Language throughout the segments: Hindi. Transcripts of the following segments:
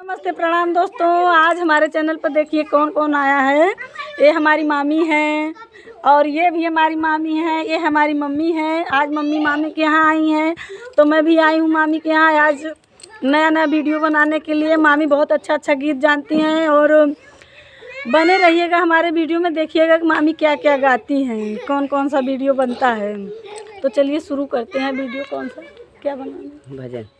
नमस्ते प्रणाम दोस्तों। आज हमारे चैनल पर देखिए कौन कौन आया है। ये हमारी मामी है और ये भी हमारी मामी है, ये हमारी मम्मी है। आज मम्मी मामी के यहाँ आई हैं तो मैं भी आई हूँ मामी के यहाँ आज नया नया वीडियो बनाने के लिए। मामी बहुत अच्छा गीत जानती हैं और बने रहिएगा हमारे वीडियो में, देखिएगा कि मामी क्या क्या गाती हैं, कौन कौन सा वीडियो बनता है। तो चलिए शुरू करते हैं वीडियो। कौन सा क्या बनाना?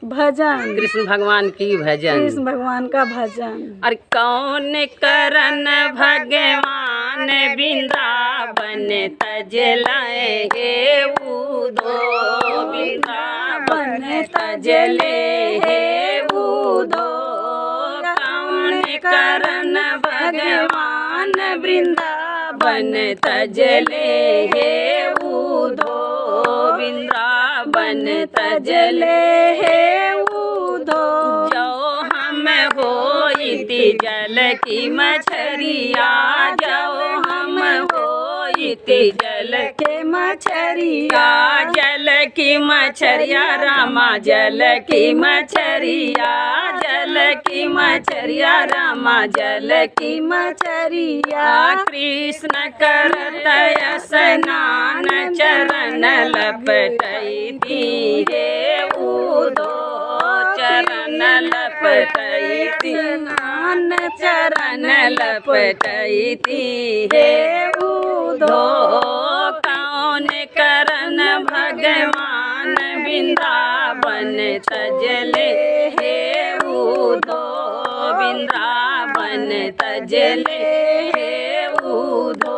भजन कृष्ण भगवान की भजन, कृष्ण भगवान का भजन। और कौन करन भगवान वृंदावन तज लाए उदो, वृंदावन तज ले उदो। कौन करन भगवान वृंदावन तज ले उदो, वृंदावन तज ले उदो। जो हम होइति जल की मछरिया, जो हम होइति जल के मछरिया, जल की मछरिया रामा, जल की मछरिया, जल की मछरिया रामा, जल की मछरिया। कृष्ण करत स्नान चरण लपटैती हे उदो, चरण लपटैती, स्नान चरण लपटैती हे उदो। कौन करन भगवान वृंदावन तज ले हे उदो, वृंदावन तज ले हे उदो।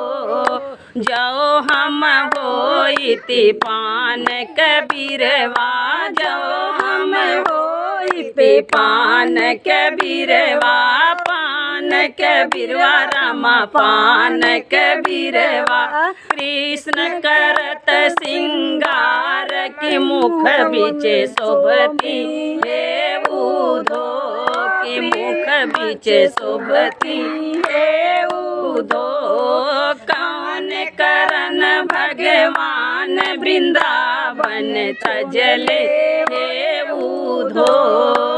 जो हम होइति पान कबीरवा, जो हम होइति पान कबीरवा, पान कबीरवा रामा, पान कबीरवा। कृष्ण करत सिंगार की मुख बीचे शोभती हे उदो, की मुख बीचे शोभती हे उदो। कौन करन भगवान वृंदावन तज ले हे उदो,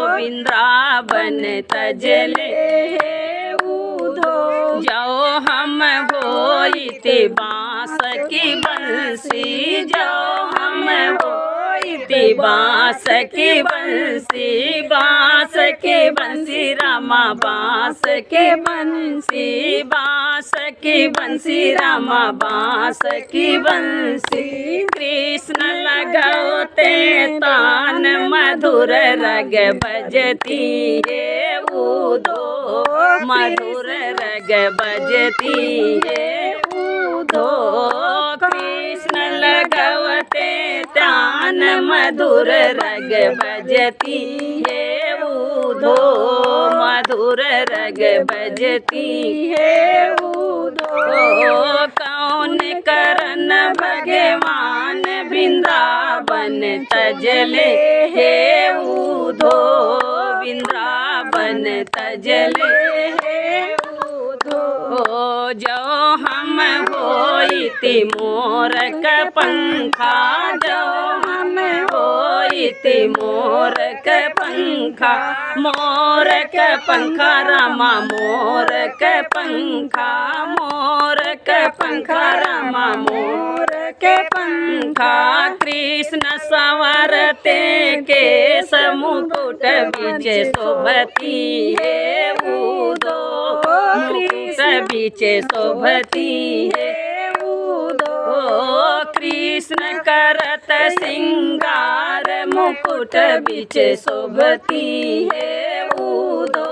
वृंदावन तज ले हे उदो। जो हम होइति बांस की बंसी, जो हम होइति बांस की बंसी, बांस की बंसी रामा, बांस की बंसी, बांस की बंसी रामा, बांस की बंसी। कृष्ण लगाते तान मधुर रग बजती हे उदो, मधुर रग बजती हे उदो। कृष्ण लगवते तान मधुर रग बजती हे उदो, मधुर रग बजती हे उदो। कौन करन भगवान वृंदावन तज ले हे उदो, वृंदावन तज ले हे उदो। जो हम होइति मोर का पंखा, जो हम होइति मोर का पंखा, मोर का पंखा रामा, मोर का पंखा, मोर का पंखा रामा, मोर के पंखा। कृष्ण संवरते केस मुकुट बीचे शोभती हे उदो, मुकुट बीचे शोभती हे उदो। कृष्ण करत सिंगार मुकुट बीचे शोभती हे उदो,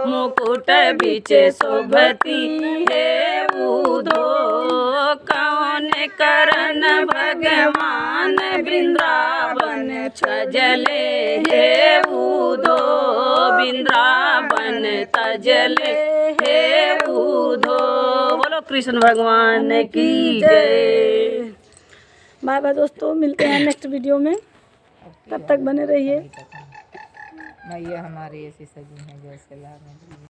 मुकुट बीचे शोभती हे उदो। कौन करन भगवान वृंदावन तज ले हे उदो, वृंदावन तज ले हे उदो। बोलो कृष्ण भगवान की जय। बाय बाय दोस्तों, मिलते हैं नेक्स्ट वीडियो में, तब तक बने रहिए। मैया हमारी ऐसी सजी हैं जैसे लाल।